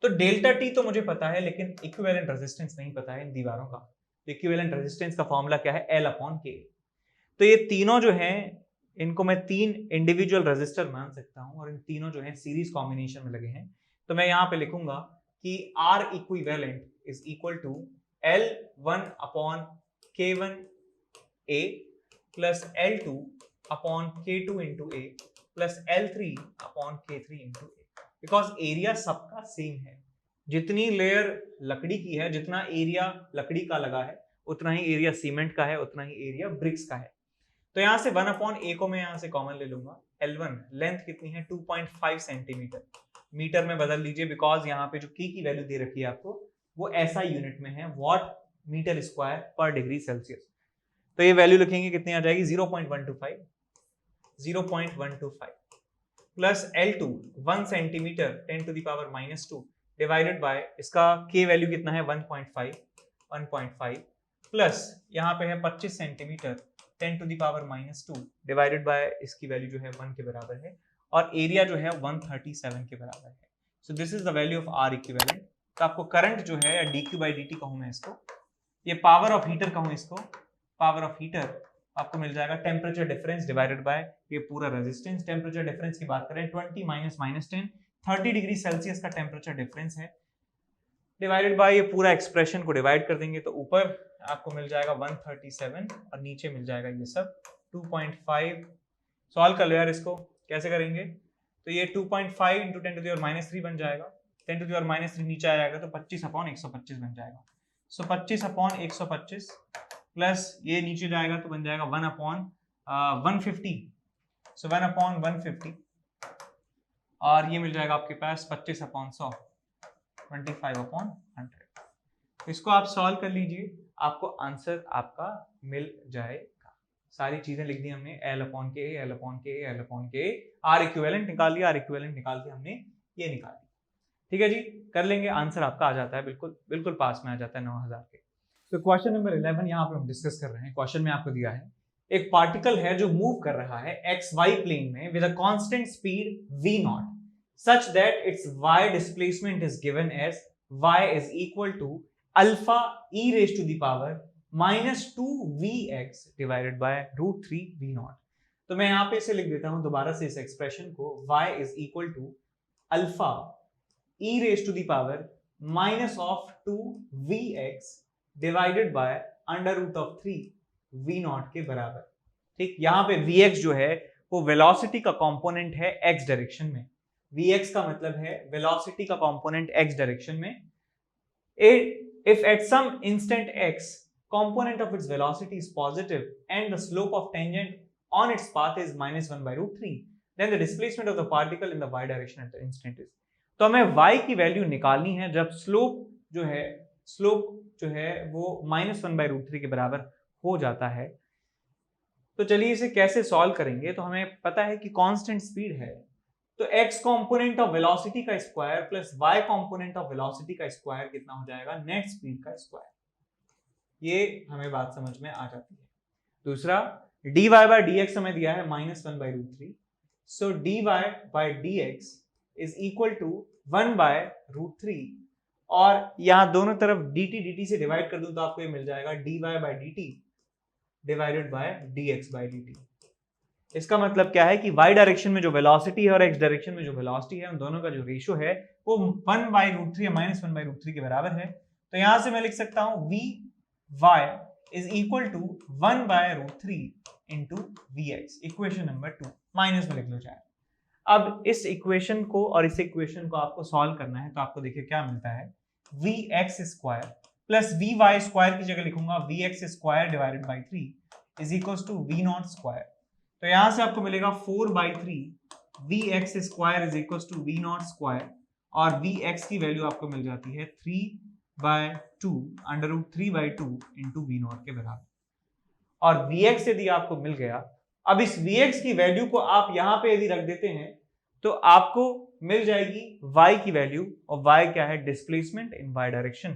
तो डेल्टा टी तो मुझे पता है, लेकिन इक्विवेलेंट रेजिस्टेंस नहीं पता है इन दीवारों का। इक्विवेलेंट रेजिस्टेंस का फॉर्मूला क्या है, L अपॉन के। तो ये तीनों जो हैं, इनको मैं 3 इंडिविजुअल रेजिस्टर मान सकता हूं, और इन तीनों जो हैं सीरीज कॉम्बिनेशन में लगे हैं। तो मैं यहां पे लिखूंगा कि R equivalent is equal to L1 upon K1 A plus L2 upon K2 into A plus L3 upon K3 into A, because area सबका सेम है। जितनी लेयर लकड़ी की है, जितना एरिया लकड़ी का लगा है, उतना ही एरिया सीमेंट का है, उतना ही एरिया ब्रिक्स का है। तो यहां से 1 अपॉन A को मैं यहां से कॉमन ले लूंगा। L1 लेंथ कितनी है 2.5 सेंटीमीटर, मीटर में बदल लीजिए, बिकॉज यहाँ पे जो की वैल्यू दे रखी है आपको वो ऐसा यूनिट में है, वॉट मीटर स्क्वायर पर डिग्री सेल्सियस। तो ये वैल्यू लिखेंगे कितनी आ जाएगी 0.125 plus L2 1 centimetre 10 to the power -2 divided by इसका K वैल्यू कितना है 1.5 प्लस यहाँ पे है 25 centimetre 10 to the power -2 divided by इसकी वैल्यू जो है 1 के बराबर है, और एरिया जो है 137 के बराबर है। So this is the value of R equivalent. तो आपको करंट जो है, या dq by dt कहूं मैं इसको, ये पावर ऑफ हीटर कहूं इसको, पावर ऑफ हीटर आपको मिल जाएगा टेम्परेचर डिफरेंस डिवाइडेड बाय ये पूरा रेजिस्टेंस। टेम्परेचर डिफरेंस की बात करें 20 माइनस -10 30 डिग्री सेल्सियस का टेम्परेचर डिफरेंस है, डिवाइडेड बाय ये पूरा एक्सप्रेशन को डिवाइड कर देंगे, तो ऊपर आपको मिल जाएगा 137 और नीचे मिल जाएगा ये सब 2.5। सॉल्व कर लो यार, इसको कैसे करेंगे, तो ये 2.5 इंटू 10 टू द पावर -3 बन जाएगा, 10 टू द पावर -3 नीचे आ जाएगा तो 25 अपॉन 125 बन जाएगा। सो 25 अपॉन 125 प्लस ये नीचे जाएगा तो बन जाएगा 1 अपॉन 150, सो 1 अपॉन 150, और ये मिल जाएगा आपके पास 25 अपॉन 100 25 अपॉन 100। तो इसको आप सॉल्व कर लीजिए, आपको आंसर आपका मिल जाएगा। सारी चीजें लिख दी हमने, L अपॉन के, L अपॉन के, L अपॉन के, R इक्विवेलेंट निकाल लिया, R इक्विवेलेंट निकाल के हमने ये निकाल लिया। ठीक है जी, कर लेंगे, आंसर आपका आ जाता है, बिल्कुल बिल्कुल पास में आ जाता है 9000 के। तो क्वेश्चन नंबर 11 यहाँ पे हम डिस्कस कर रहे हैं। क्वेश्चन में आपको दिया है एक पार्टिकल है जो मूव कर रहा है XY प्लेन में with a constant speed v0 such that its y displacement is given as y is equal to alpha e raised to the power minus 2vx divided by root 3 v0। तो मैं यहाँ पे इसे लिख देता हूं दोबारा से इस एक्सप्रेशन को, y is equal to alpha e raised to the power minus of 2vx divided by under root of 3 v0 के बराबर। ठीक, यहाँ पे vx जो है वो वेलोसिटी का कंपोनेंट है x डायरेक्शन में। vx का मतलब है वेलोसिटी का कंपोनेंट x डायरेक्शन में। If at some instant x component of its velocity is positive and the slope of tangent on its path is minus 1 by root 3, then the displacement of the particle in the y direction at the instant is। तो हमें y की value निकालनी है जब slope जो है वो -1 by root 3 के बराबर हो जाता है। तो चलिए इसे कैसे सॉल्व करेंगे। तो हमें पता है कि कांस्टेंट स्पीड है, तो x कंपोनेंट ऑफ वेलोसिटी का square plus y component of velocity का स्क्वायर कितना हो जाएगा, नेट स्पीड का स्क्वायर। ये हमें बात समझ में आ जाती है। दूसरा, dy by dx हमें दिया है -1 by root 3, so dy by dx is equal to 1 by root 3, और यहां दोनों तरफ dt से डिवाइड कर दूं तो आपको ये मिल जाएगा dy by dt divided by dx by dt। इसका मतलब क्या है कि y डायरेक्शन में जो वेलोसिटी है और x डायरेक्शन में जो वेलोसिटी है, उन दोनों का जो रेशियो है वो 1 by root 3 या -1 by root 3 के बराबर है। तो यहां से मैं लिख सकता हूं vy is equal to 1 by root 3 into vx, equation number 2, minus में लिख लो चाहे। अब इस इक्वेशन को और इस इक्वेशन को आपको सॉल्व करना है, तो आपको देखिए क्या मिलता है, vx square plus vy square की जगह लिखूंगा vx square divided by 3 is equals to v0 square. तो यहां से आपको मिलेगा 4 by 3 vx square is equals to v0 square, और vx की वैल्यू आपको मिल जाती है 3 by 2 under root 3 by 2 into v0 के बराबर। और vx यदि आपको मिल गया, अब इस vx की वैल्यू को आप यहां पे यदि रख देते हैं तो आपको मिल जाएगी y की वैल्यू, और y क्या है, डिस्प्लेसमेंट इन y डायरेक्शन।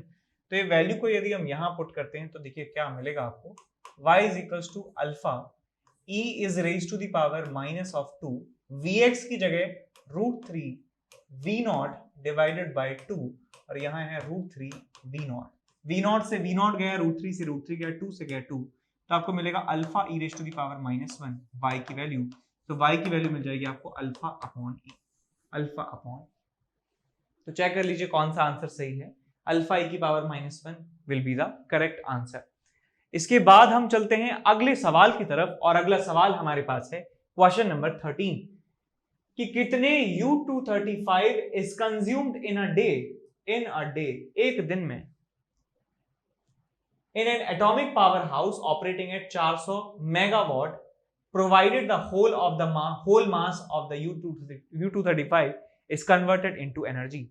तो ये वैल्यू को यदि हम यहां पुट करते हैं तो देखिए क्या मिलेगा आपको, y is equals to alpha e is raised to the power minus of 2 vx की जगह रूट 3 v0 डिवाइडेड बाय 2, और यहाँ है रूट 3 v0 से v0 गया, रूट 3 से रूट 3 गया, 2 से गया 2, तो आपको मिलेगा alpha e raised to the power -1 y की वैल्यू। तो y की वैल्यू मिल जाएगी आपको alpha upon e, alpha upon. तो चेक कर लीजिए कौन सा आंसर सही है, अल्फा e की power -1 will be the correct answer. इसके बाद हम चलते हैं अगले सवाल की तरफ, और अगला सवाल हमारे पास है क्वेश्चन नंबर 13 कि कितने U-235 is consumed in a day, एक दिन में, in an atomic powerhouse operating at 400 megawatt, provided the whole mass of the U-235 is converted into energy।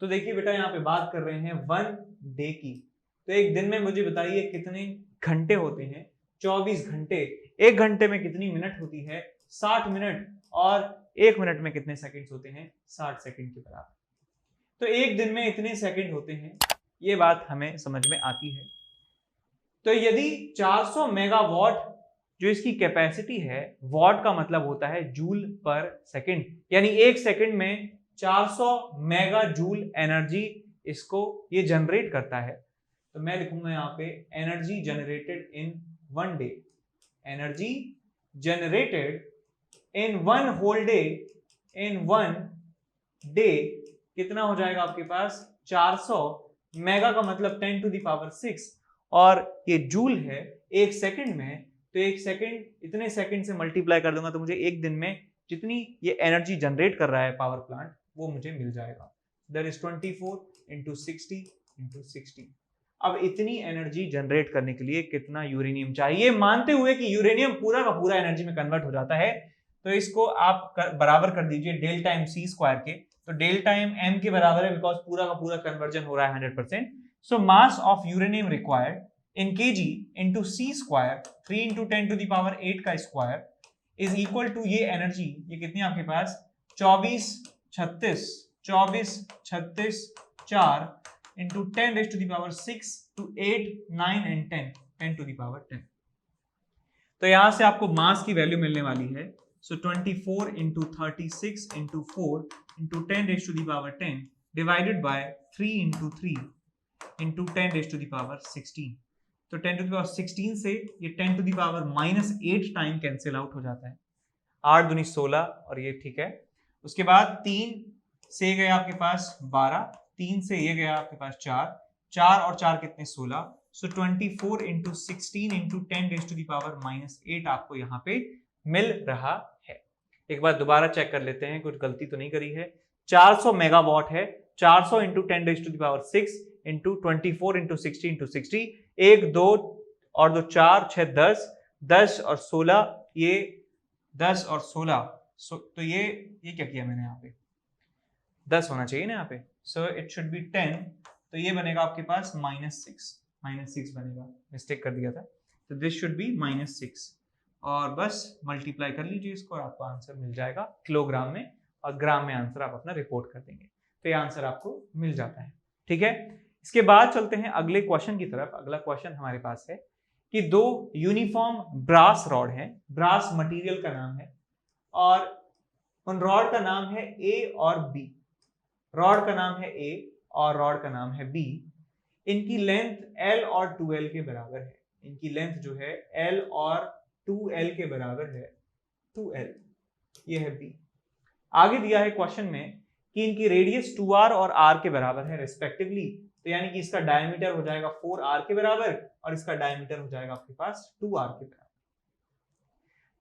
तो देखिए बेटा यहाँ पे बात कर रहे हैं 1 डे की, तो एक दिन में मुझे बताइए कितने घंटे होते हैं, 24 घंटे। एक घंटे में कितनी मिनट होती है, 60 मिनट, और एक मिनट में कितने सेकंड्स होते हैं, 60 सेकंड के बराबर। तो एक दिन में इतने सेकंड होते हैं, ये बात हमें समझ में आती है। तो यदि 400 मेगावाट जो इसकी कैपेसिटी है, वॉट का मतलब होता है जूल पर सेकंड, यानी एक सेकंड में 400 मेगा जूल एनर्जी इसको ये जनरेट करता है। तो मैं लिखूंगा यहाँ पे energy generated in 1 day, energy generated in 1 whole day, in 1 day कितना हो जाएगा आपके पास, 400 मेगा का मतलब 10 टू द पावर 6, और ये जूल है एक सेकंड में, तो एक सेकंड इतने सेकंड से मल्टीप्लाई कर दूंगा तो मुझे एक दिन में जितनी ये एनर्जी जनरेट कर रहा है पावर प्लांट, वो मुझे मिल जाएगा। That is 24 into 60 into 60। अब इतनी एनर्जी जनरेट करने के लिए कितना यूरेनियम चाहिए, मानते हुए कि यूरेनियम पूरा का पूरा एनर्जी में कन्वर्ट हो जाता है, तो इसको आप बराबर कर दीजिए डेल टाइम सी स्क्वायर के। तो डेल टाइम एम के बराबर है, बिकॉज पूरा का पूरा कन्वर्जन हो रहा है 100%। So mass of uranium required in kg into c square 3 into 10 to the power 8 का स्क्वायर is equal to ये एनर्जी, ये कितनी आपके पास 24 36 24, 36, 4 into 10 raise to the power 6 to 8, 9 and 10, 10 to the power 10। तो यहां से आपको मास की वैल्यू मिलने वाली है। So 24 into 36 into 4 into 10 raise to the power 10 divided by 3 into 3 into 10 raise to the power 16। तो 10 टू द पावर 16 से ये 10 to the power -8 time cancel out हो जाता है। 8 दूनी 16 और ये ठीक है। उसके बाद 3 से गया आपके पास 12, 3 से ये गया आपके पास 4, 4 और 4 कितने 16। So 24 into 16 into 10 raise to the power -8 आपको यहाँ पे मिल रहा है। एक बार दोबारा चेक कर लेते हैं, कुछ गलती तो नहीं करी है। 400 मेगावाट है। 400 into 10 raise to the power 6 into 24 into 60 into 60, 1 2 और 2 4 6 10, 10 और 16, ये 10 और 16, तो ये क्या किया मैंने यहाँ पे, 10 होना चाहिए ना यहाँ पे। सो इट शुड बी 10, तो ये बनेगा आपके पास -6 बनेगा, मिस्टेक कर दिया था। तो दिस शुड बी -6 और बस मल्टीप्लाई कर लीजिए इसको और आपको आंसर मिल जाएगा किलोग्राम में, और ग्राम में आंसर आप अपना रिपोर्ट कर देंगे। तो ये आंसर आपको मिल जाता है। ठीक है, इसके बाद चलते हैं अगले क्वेश्चन की तरफ। अगला क्वेश्चन हमारे पास है कि 2 यूनिफॉर्म ब्रास रॉड है, ब्रास मटेरियल का नाम है, और उन रॉड का नाम है ए और बी। रॉड का नाम है ए और रॉड का नाम है बी। इनकी लेंथ L और 2L के बराबर है। इनकी लेंथ जो है L और 2L के बराबर है, 2L, ये है बी। आगे दिया है क्वेश्चन में कि इनकी रेडियस 2r और r के बराबर है रिस्पेक्टिवली। तो यानी कि इसका डायमीटर हो जाएगा 4r के बराबर और इसका डायमीटर हो जाएगा आपके पास 2r के बराबर।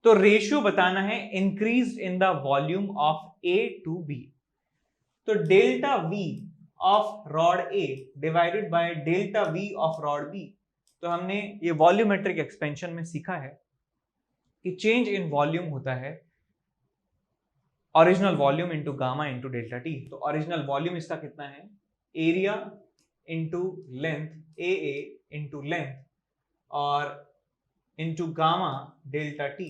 तो रेशियो बताना है increase in the volume of A to B। तो delta V of rod A divided by delta V of rod B। तो हमने ये वॉल्यूमेट्रिक एक्सपेंशन में सीखा है कि चेंज इन वॉल्यूम होता है original volume into gamma into delta T. तो ओरिजिनल वॉल्यूम इसका कितना है, area into length, A into length और into gamma delta T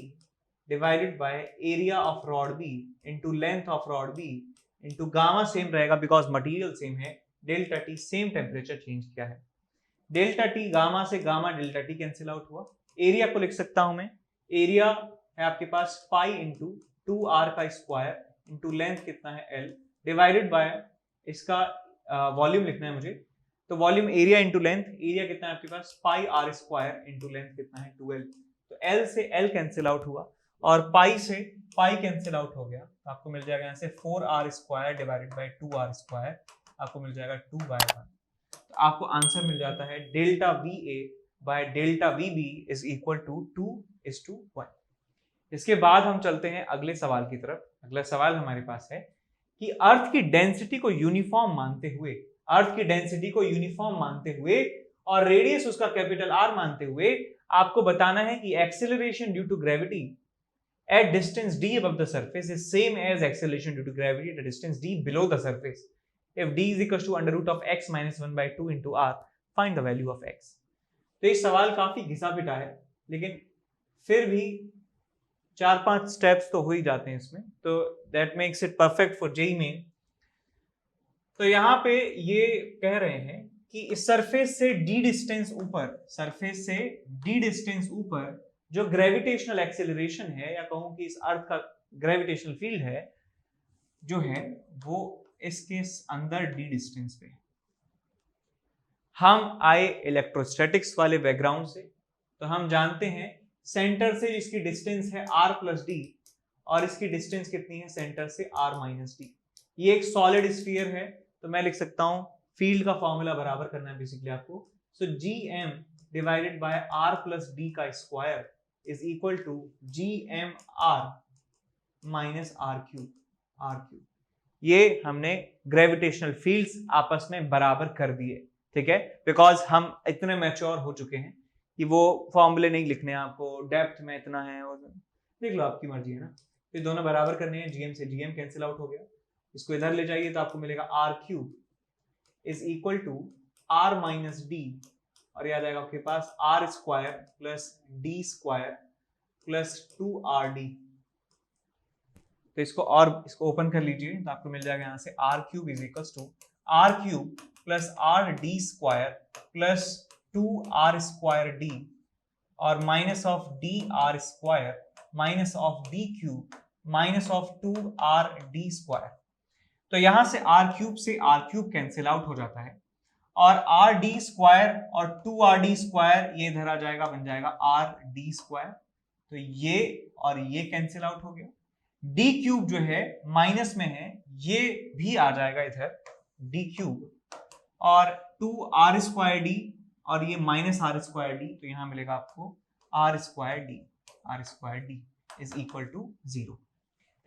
divided by area of rod B into length of rod B into gamma same रहेगा because material same है, delta T same temperature change किया है। Delta T gamma से gamma delta T cancel out हुआ। Area को लिख सकता हूं मैं, एरिया है आपके पास पाई इंटू 2r का स्क्वायर इंटू लेंथ कितना है L डिवाइडेड बाय इसका वॉल्यूम लिखना है मुझे। तो volume area into length, area कितना है आपके पास पाई r स्क्वायर इंटू लेंथ कितना है 2L। तो L से L कैंसिल आउट हुआ और पाई से पाई कैंसिल आउट हो गया। तो आपको मिल जाएगा यहाँ से 4r square divided bye 2r square, आपको मिल जाएगा 2/1। तो आपको आंसर मिल जाता है delta VA by delta VB is equal to 2:1। इसके बाद हम चलते हैं अगले सवाल की तरफ। अगला सवाल हमारे पास है कि अर्थ की डेंसिटी को यूनिफॉर्म मानते हुए, अर्थ की डेंसिटी को यूनिफॉर्म मानते हुए और रेडियस उसका कैपिटल R मानते हुए आपको बताना है कि acceleration due to gravity at distance d above the surface is same as acceleration due to gravity at a distance d below the surface if d is equals to under root of x minus 1/2 into r, find the value of x। तो ये सवाल काफी घिसा पिटा है, लेकिन फिर भी 4-5 steps तो हो ही जाते हैं इसमें, तो that makes it perfect for JEE Main। तो यहाँ पे ये कह रहे हैं कि इस सरफेस से d डिस्टेंस ऊपर, सरफेस से d डिस्टेंस ऊपर जो ग्रेविटेशनल एक्सेलरेशन है, या कहूं कि इस अर्थ का ग्रेविटेशनल फील्ड है जो है वो इसके अंदर डी डिस्टेंस पे। हम आए इलेक्ट्रोस्टैटिक्स वाले बैकग्राउंड से, तो हम जानते हैं सेंटर से इसकी डिस्टेंस है r प्लस डी और इसकी डिस्टेंस कितनी है सेंटर से r माइनस डी। ये एक सॉलिड स्फीयर है, तो मैं लिख सकता हूं फील्ड का फॉर्मूला बराबर करना है बेसिकली आपको। So GM divided by r plus d का square is equal to GMR minus R cube. ये हमने ग्रेविटेशनल फील्ड्स आपस में बराबर कर दिए, ठीक है, बिकॉज हम इतने मैच्योर हो चुके हैं कि वो फॉर्मूले नहीं लिखने आपको, डेप्थ में इतना है और देख लो आपकी मर्जी है ना। तो दोनों बराबर करने हैं, GM से GM कैंसिल आउट हो गया, इसको इधर ले जाइए तो आपको मिलेगा R cube is equal to R minus D और याद आएगा आपके पास R square plus D square plus 2RD। तो इसको ओपन कर लीजिए, तो आपको मिल जाएगा यहाँ से R cube is equal to R cube plus R d square plus 2r² d और minus of d R square minus of d cube minus of 2r/d²। तो यहां से आर क्यूब से आर क्यूब कैंसिल आउट हो जाता है और are d square और 2r/d² ये इधर आ जाएगा, बन जाएगा r/d²। तो ये और ये कैंसिल आउट हो गया। डी क्यूब जो है माइनस में है, ये भी आ जाएगा इधर डी क्यूब और 2r²d और ये माइनस r²d, तो यहां मिलेगा आपको r²d इज इक्वल टू 0।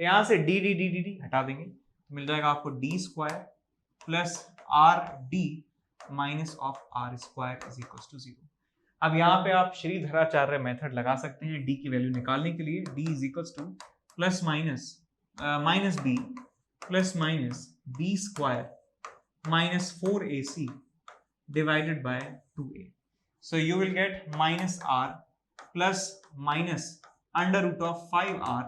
तो यहां से D D D D D हटा देंगे, तो मिल जाएगा आपको d² plus r/d minus of r² is equal to 0। अब यहाँ पे आप श्रीधराचार्य मेथड लगा सकते हैं d की वैल्यू निकालने के लिए। d is equal two plus minus b plus minus b² minus 4ac divided by 2a. So you will get minus r plus minus under root of 5r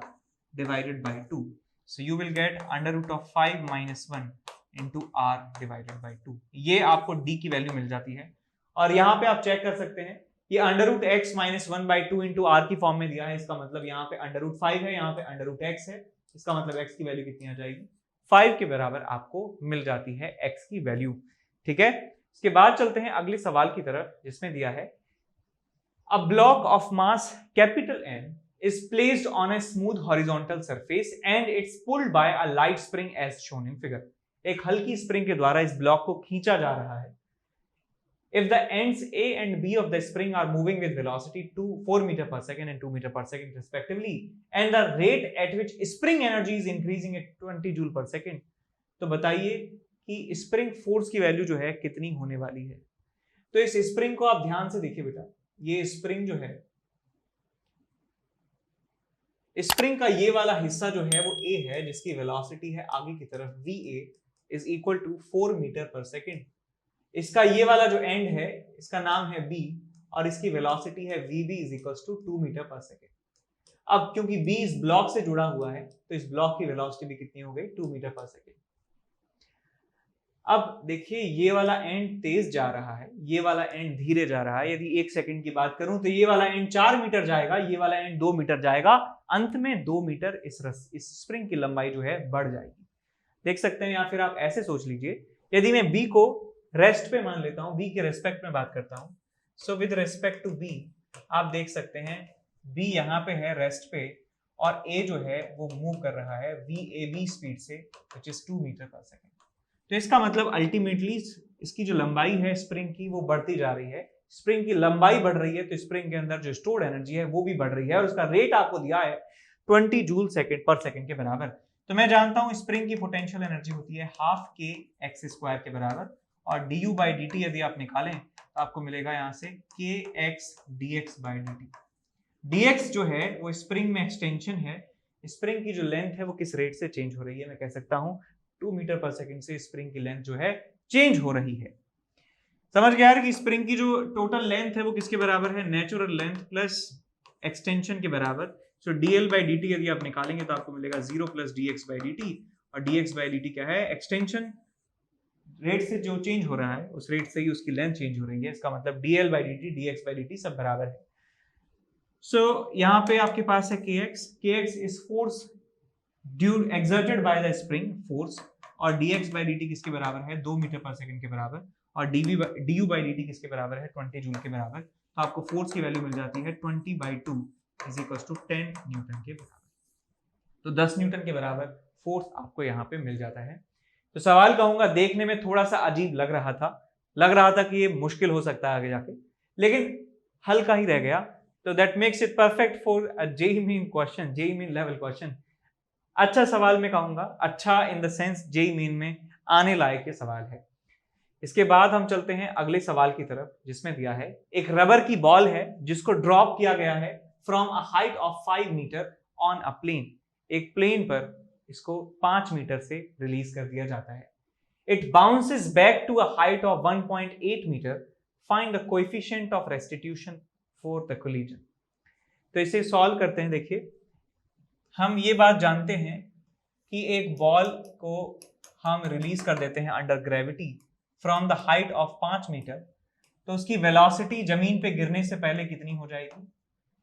divided by 2. So you will get under root of 5 minus 1 into r divided by 2. ये आपको d की वैल्यू मिल जाती है और यहाँ पे आप चेक कर सकते हैं ये under root x minus 1/2 into R की फॉर्म में दिया है। इसका मतलब यहाँ पे अंडर रूट 5 है, यहाँ पे अंडर रूट x है। इसका मतलब x की वैल्यू कितनी आ जाएगी, 5 के बराबर आपको मिल जाती है x की वैल्यू। ठीक है, इसके बाद चलते हैं अगले सवाल की तरफ जिसमें दिया है a block of mass capital N is placed on a smooth horizontal surface and it's pulled by a light spring as shown in figure. एक हल्की स्प्रिंग के द्वारा इस ब्लॉक को खींचा जा रहा है। If the ends A and B of the spring are moving with velocity 4 meter per second and 2 meter per second respectively, and the rate at which spring energy is increasing at 20 joule per second, तो बताइए कि spring force की value जो है कितनी होने वाली है। तो इस स्प्रिंग को आप ध्यान से देखिए बेटा, ये स्प्रिंग जो है, स्प्रिंग का ये वाला हिस्सा जो है वो A है जिसकी वेलोसिटी है आगे की तरफ VA is equal to 4 metre पर सेकेंड। इसका ये वाला जो एंड है इसका नाम है B और इसकी वेलोसिटी है VB is equal to 2 metre पर सेकेंड। अब क्योंकि B इस ब्लॉक से जुड़ा हुआ है तो इस ब्लॉक की वेलोसिटी भी कितनी हो गई, 2 मीटर पर सेकेंड। अब देखिए ये वाला एंड तेज जा रहा है, ये वाला एंड धीरे जा रहा है। यदि 1 सेकंड की बात करूं तो ये वाला एंड 4 मीटर जाएगा, ये वाला एंड 2 मीटर जाएगा। अंत में 2 मीटर इस स्प्रिंग की लंबाई जो है बढ़ जाएगी। देख सकते हैं, या फिर आप ऐसे सोच लीजिए, यदि मैं B को रेस्ट पे मान लेता हूं, B के रेस्पेक्ट में बात करता हूं, so with respect to B आप देख सकते हैं B यहाँ पे है रेस्ट पे और A जो है वो मूव कर रहा है VAB स्पीड से व्हिच इज 2 मीटर पर सेकेंड। तो इसका मतलब अल्टीमेटली इसकी जो लंबाई है स्प्रिंग की वो बढ़ती जा रही है। स्प्रिंग की लंबाई बढ़ रही है तो स्प्रिंग के अंदर जो स्टोर्ड एनर्जी है वो भी बढ़ रही है और उसका रेट आपको दिया है 20 जूल पर सेकेंड के बराबर। तो मैं जानता हूं स्प्रिंग की पोटेंशियल एनर्जी होती है हाफ के x² के बराबर और du/dt यदि आप निकालें तो आपको मिलेगा यहाँ से kx dx/dt। dx जो है वो स्प्रिंग में एक्सटेंशन है। स्प्रिंग की जो लेंथ है वो किस रेट से चेंज हो रही है, मैं कह सकता हूं 2 मीटर पर सेकेंड से स्प्रिंग की लेंथ जो है चेंज हो रही है। समझ गया कि स्प्रिंग की जो टोटल लेंथ है वो किसके बराबर है, नेचुरल लेंथ प्लस एक्सटेंशन के बराबर। सो dl/dt यदि आप निकालेंगे तो आपको मिलेगा 0 प्लस dx/dt और dx/dt क्या है, एक्सटेंशन रेट से जो चेंज हो रहा है उस रेट से ही उसकी लेंथ चेंज हो रही है। इसका मतलब dl/dt dx/dt सब बराबर है। सो यहाँ पे आपके पास है kx is force exerted by the spring force और dx/dt किसके बराबर है, 2 मीटर पर सेकंड के बराबर और du/dt किसके बराबर है, 20 जूल के बराबर। तो आपको फोर्स की वैल्यू मिल जाती है 20/2 इज इक्वल टू 10 न्यूटन के बराबर। तो 10 न्यूटन के बराबर फोर्स आपको यहाँ पे मिल जाता है। तो सवाल कहूंगा देखने में थोड़ा सा अजीब लग रहा था कि ये मुश्किल हो सकता है आगे जाके, लेकिन हल्का ही रह गया। तो that makes it perfect for a JEE main question, JEE main level question. अच्छा सवाल मैं कहूंगा, अच्छा in the sense JEE main में आने लायक ये सवाल है। इसके बाद हम चलते हैं अगले सवाल की तरफ जिसमें दिया है एक रबर की बॉल है जिसको ड्रॉप किया गया है from a height of 5 metre on a plane. एक प्लेन पर इसको 5 मीटर से रिलीज कर दिया जाता है। It bounces back to a height of 1.8 metre. Find the coefficient of restitution for the collision. तो इसे सॉल्व करते हैं। देखिए हम ये बात जानते हैं कि एक बॉल को हम रिलीज कर देते हैं under gravity from the height of 5 metre, तो उसकी वेलोसिटी जमीन पे गिरने से पहले कितनी हो जाएगी?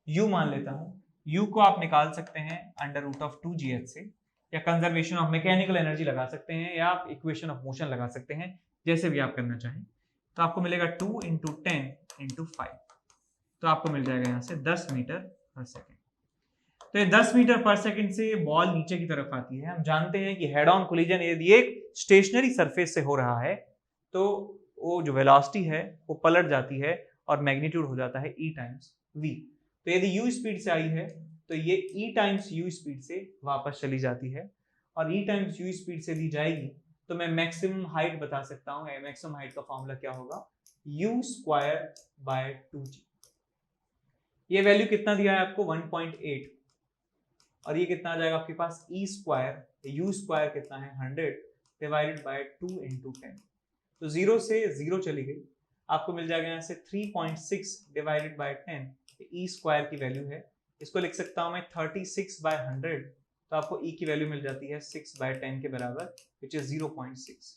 u मान लेता हूं। u को आप निकाल सकते हैं अंडर रूट ऑफ 2gh से, या कंजर्वेशन ऑफ मैकेनिकल एनर्जी लगा सकते हैं, या आप इक्वेशन ऑफ मोशन लगा सकते हैं, जैसे भी आप करना चाहें। तो आपको मिलेगा 2 इंटू 10 इंटू 5, तो आपको मिल जाएगा यहाँ से 10 मीटर पर सेकेंड। तो ये 10 मीटर पर सेकेंड से बॉल नीचे की तरफ आती है। हम जानते हैं कि हेड ऑन कोलिजन यदि एक स्टेशनरी सरफेस से हो रहा है तो वो जो वेलोसिटी है वो पलट जाती है और मैग्नीट्यूड हो जाता है e टाइम्स v। तो यदि u स्पीड से आई है तो ये e टाइम्स u स्पीड से वापस चली जाती है, और e टाइम्स u स्पीड से दी जाएगी तो मैं मैक्सिमम हाइट बता सकता हूँ। मैक्सिमम हाइट का फॉर्मूला क्या होगा? u square by 2g। ये वैल्यू कितना दिया है आपको? 1.8, और ये कितना आ जाएगा आपके पास? e स्क्वायर, u स्क्वायर कितना है? 100 डिवाइडेड बाय 2 इंटू 10। तो 0 से 0 चली गई, आपको मिल जाएगा यहाँ से 3.6 डिवाइडेड बाय 10। e स्क्वायर की वैल्यू है, इसको लिख सकता हूँ मैं 36 बाय 100, तो आपको e की वैल्यू मिल जाती है 6 बाय 10 के बराबर, विच इज 0.6।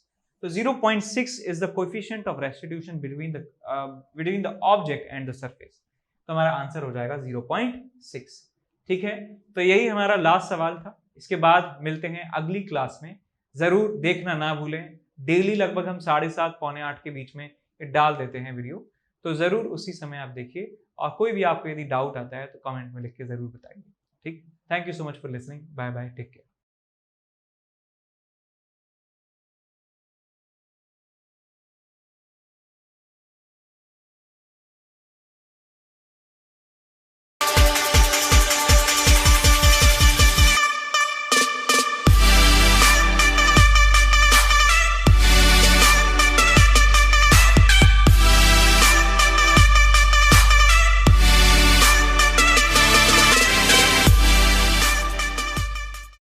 तो 0.6 is the coefficient of restitution between the object and the surface. तो हमारा आंसर हो जाएगा 0.6। ठीक है, तो यही हमारा लास्ट सवाल था। इसके बाद मिलते हैं अगली क्लास में। जरूर देखना ना भूलें, डेली लगभग हम 7:30 पौने 8 के बीच में डाल देते हैं वीडियो, तो जरूर उसी समय आप देखिए। और कोई भी आपको यदि डाउट आता है तो कमेंट में लिख के जरूर बताइए। ठीक, thank you so much for listening, bye bye, take care.